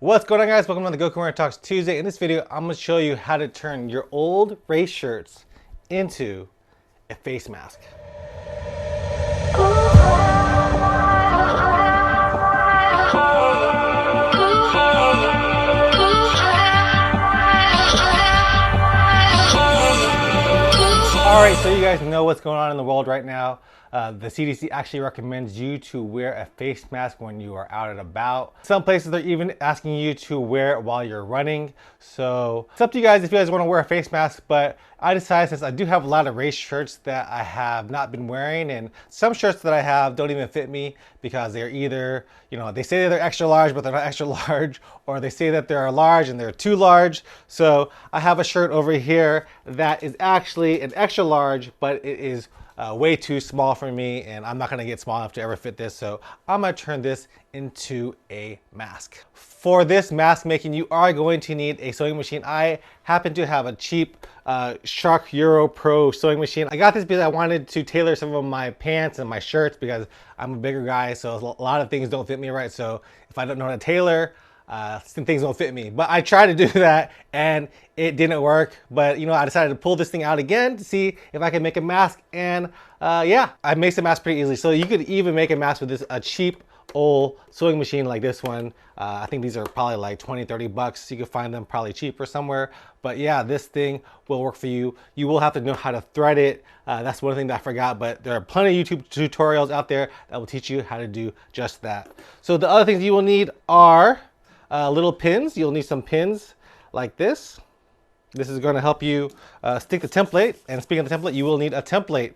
What's going on, guys? Welcome to the Go Corner Talks Tuesday. In this video, I'm going to show you how to turn your old race shirts into a face mask. All right, so you guys know what's going on in the world right now. The CDC actually recommends you to wear a face mask when you are out and about. Some places they're even asking you to wear it while you're running. So it's up to you guys if you guys want to wear a face mask, but I decided, since I do have a lot of race shirts that I have not been wearing, and some shirts that I have don't even fit me because they're either, they say they're extra large, but they're not extra large, or they say that they're large and they're too large. So I have a shirt over here that is actually an extra large, but it is way too small for me, and I'm not gonna get small enough to ever fit this. So I'm gonna turn this into a mask. For this mask making, you are going to need a sewing machine. I happen to have a cheap Shark Euro Pro sewing machine. I got this because I wanted to tailor some of my pants and my shirts because I'm a bigger guy, so a lot of things don't fit me right. So if I don't know how to tailor, some things don't fit me. But I tried to do that and it didn't work. But I decided to pull this thing out again to see if I could make a mask. And yeah, I made some masks pretty easily. So you could even make a mask with a cheap old sewing machine like this one. I think these are probably like 20-30 bucks. You can find them probably cheaper somewhere. But yeah, this thing will work for you. You will have to know how to thread it. That's one thing that I forgot, but there are plenty of YouTube tutorials out there that will teach you how to do just that. So the other things you will need are little pins. You'll need some pins like this. This is going to help you stick the template. And speaking of the template, you will need a template.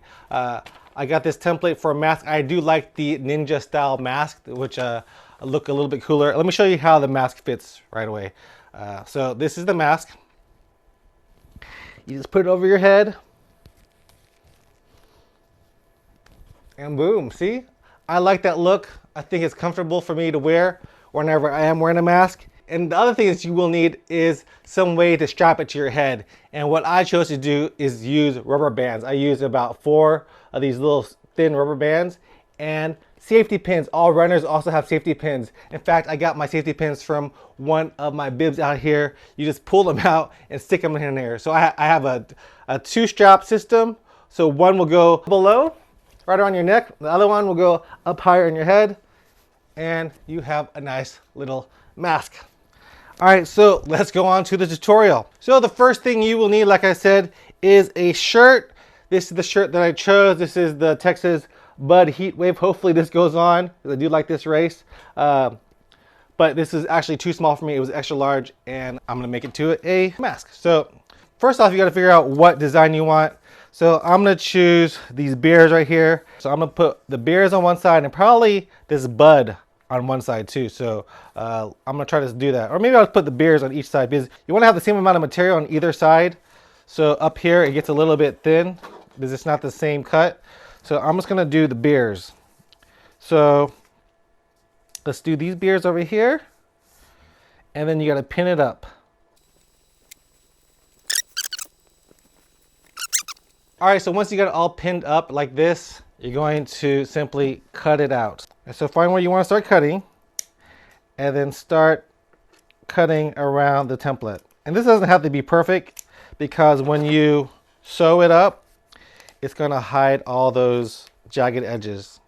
I got this template for a mask. I do like the ninja style mask, which look a little bit cooler. Let me show you how the mask fits right away. So this is the mask. You just put it over your head. And boom, see? I like that look. I think it's comfortable for me to wear whenever I am wearing a mask. And the other thing that you will need is some way to strap it to your head. And what I chose to do is use rubber bands. I use about 4 of these little thin rubber bands and safety pins. All runners also have safety pins. In fact, I got my safety pins from one of my bibs out here. You just pull them out and stick them in there. So I have a 2-strap system. So one will go below, right around your neck. The other one will go up higher in your head. And you have a nice little mask. All right, so let's go on to the tutorial. So the first thing you will need, like I said, is a shirt. This is the shirt that I chose. This is the Texas Bud Heat Wave. Hopefully this goes on, because I do like this race. But this is actually too small for me. It was extra large, and I'm gonna make it to a mask. So first off, you gotta figure out what design you want. So I'm gonna choose these bears right here. So I'm gonna put the bears on one side and probably this bud on one side too. So I'm gonna try to do that. Or maybe I'll put the bears on each side, because you wanna have the same amount of material on either side. So up here, it gets a little bit thin because it's not the same cut. So I'm just gonna do the bears. So let's do these bears over here. And then you gotta pin it up. All right, so once you got it all pinned up like this, you're going to simply cut it out. And so find where you want to start cutting, and then start cutting around the template. And this doesn't have to be perfect, because when you sew it up, it's going to hide all those jagged edges.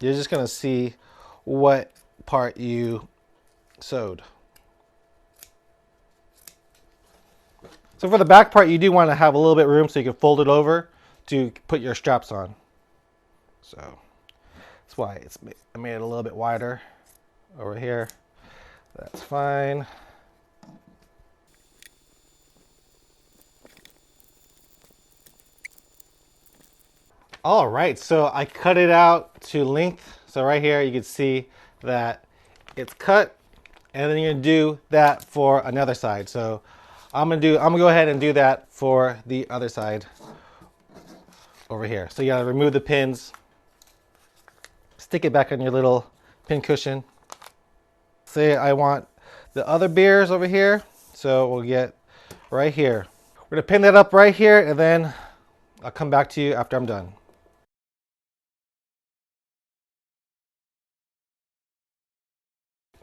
You're just going to see what part you sewed. So for the back part, you do want to have a little bit of room so you can fold it over to put your straps on. So that's why I made it a little bit wider over here. That's fine. All right, so I cut it out to length. So right here, you can see that it's cut, and then you're gonna do that for another side. So I'm gonna go ahead and do that for the other side over here. So you gotta remove the pins, stick it back on your little pin cushion. Say I want the other bears over here. So we'll get right here. We're gonna pin that up right here, and then I'll come back to you after I'm done.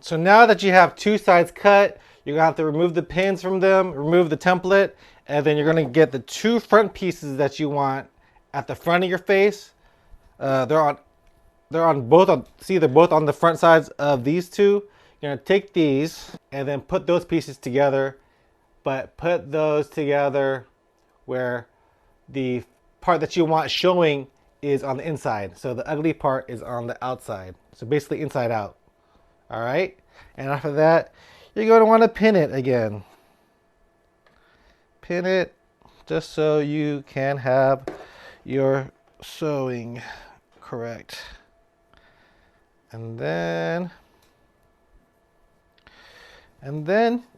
So now that you have two sides cut, you're gonna have to remove the pins from them, remove the template, and then you're gonna get the two front pieces that you want at the front of your face. They're on both. See, they're both on the front sides of these two. You're gonna take these and then put those pieces together, but put those together where the part that you want showing is on the inside. So the ugly part is on the outside. So basically inside out. All right. And after that, you're going to want to pin it again. Pin it just so you can have your sewing correct. And then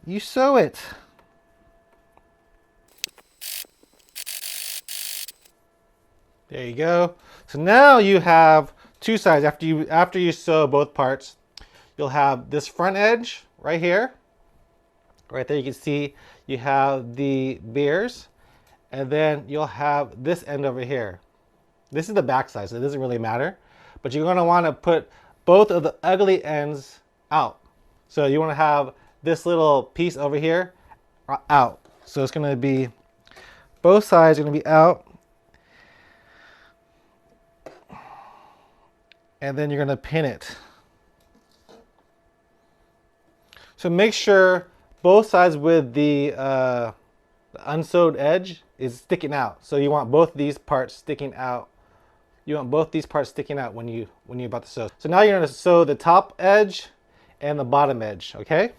you sew it. There you go. So now you have two sides. After you sew both parts, you'll have this front edge right here. Right there you can see you have the beers, and then you'll have this end over here. This is the back side, so it doesn't really matter. But you're going to want to put both of the ugly ends out. So you want to have this little piece over here out. So it's going to be, both sides are going to be out. And then you're going to pin it. So make sure both sides with the unsewed edge is sticking out. So you want both these parts sticking out. You want both these parts sticking out when you're about to sew. So now you're going to sew the top edge and the bottom edge, okay?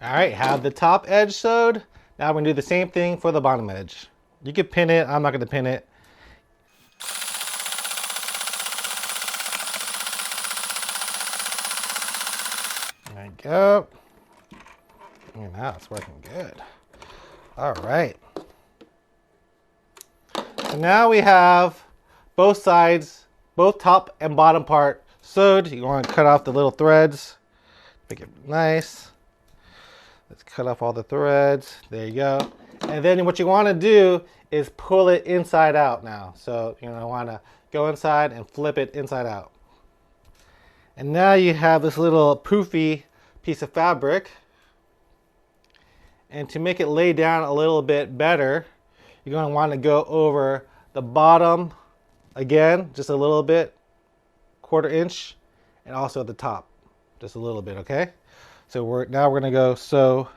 All right, have the top edge sewed. Now we're going to do the same thing for the bottom edge. You can pin it. I'm not going to pin it. There you go. And now it's working good. All right. So now we have both sides, both top and bottom part sewed. You want to cut off the little threads. Make it nice. Let's cut off all the threads. There you go. And then what you want to do is pull it inside out now. So you're going to want to go inside and flip it inside out. And now you have this little poofy piece of fabric. And to make it lay down a little bit better, you're going to want to go over the bottom again, just a little bit, 1/4 inch, and also the top, just a little bit, okay? So now we're going to go sew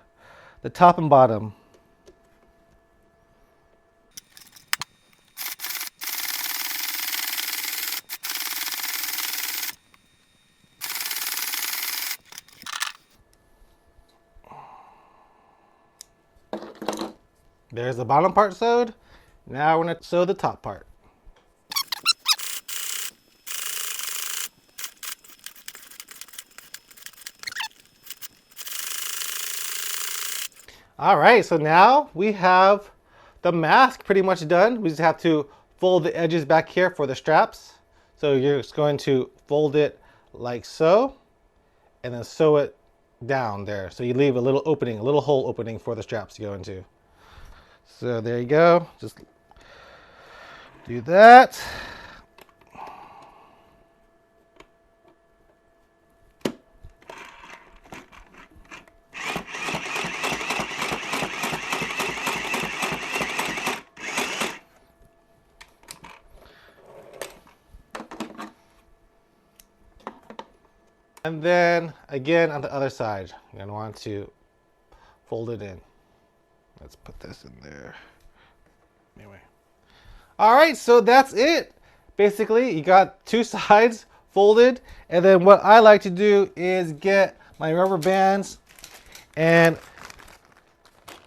the top and bottom. There's the bottom part sewed. Now we're going to sew the top part. All right, so now we have the mask pretty much done. We just have to fold the edges back here for the straps. So you're just going to fold it like so, and then sew it down there. So you leave a little opening, a little hole opening for the straps to go into. So there you go. Just do that. And then again on the other side, you're going to want to fold it in. Let's put this in there. Anyway. All right, so that's it. Basically, you got two sides folded. And then what I like to do is get my rubber bands and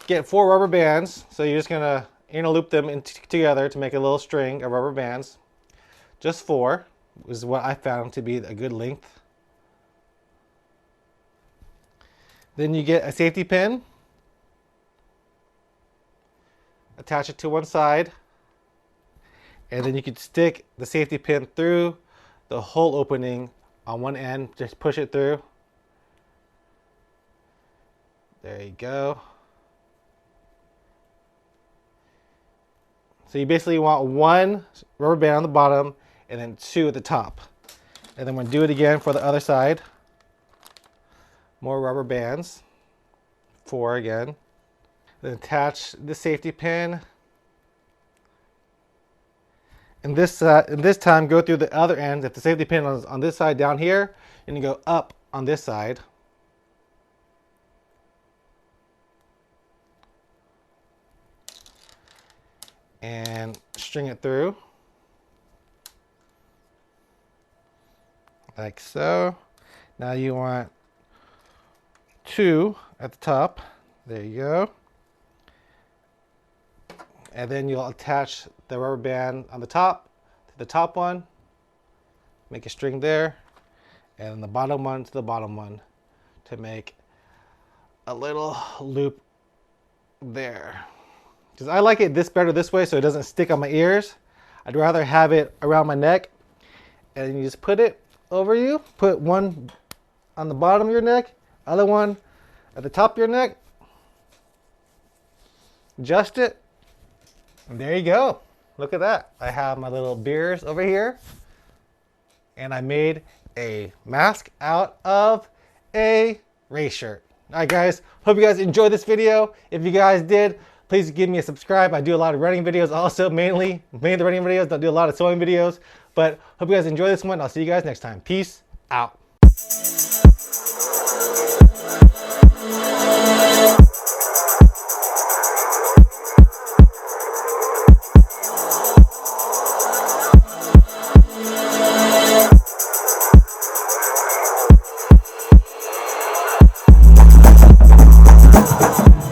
get 4 rubber bands. So you're just going to interloop them together to make a little string of rubber bands. Just 4 is what I found to be a good length. Then you get a safety pin, attach it to one side, and then you can stick the safety pin through the hole opening on one end. Just push it through. There you go. So you basically want 1 rubber band on the bottom and then 2 at the top. And then we're gonna do it again for the other side. More rubber bands, 4 again. Then attach the safety pin. And this time, go through the other end. If the safety pin is on this side down here, and you go up on this side. And string it through. Like so. Now you want 2 at the top. There you go. And then you'll attach the rubber band on the top to the top one. Make a string there. And the bottom one to the bottom one to make a little loop there. Because I like it better this way so it doesn't stick on my ears. I'd rather have it around my neck. And you just put it over you. Put one on the bottom of your neck, other one at the top of your neck. Adjust it. And there you go. Look at that. I have my little beers over here. And I made a mask out of a race shirt. All right, guys. Hope you guys enjoyed this video. If you guys did, please give me a subscribe. I do a lot of running videos also, mainly the running videos. Don't do a lot of sewing videos. But hope you guys enjoy this one. I'll see you guys next time. Peace out.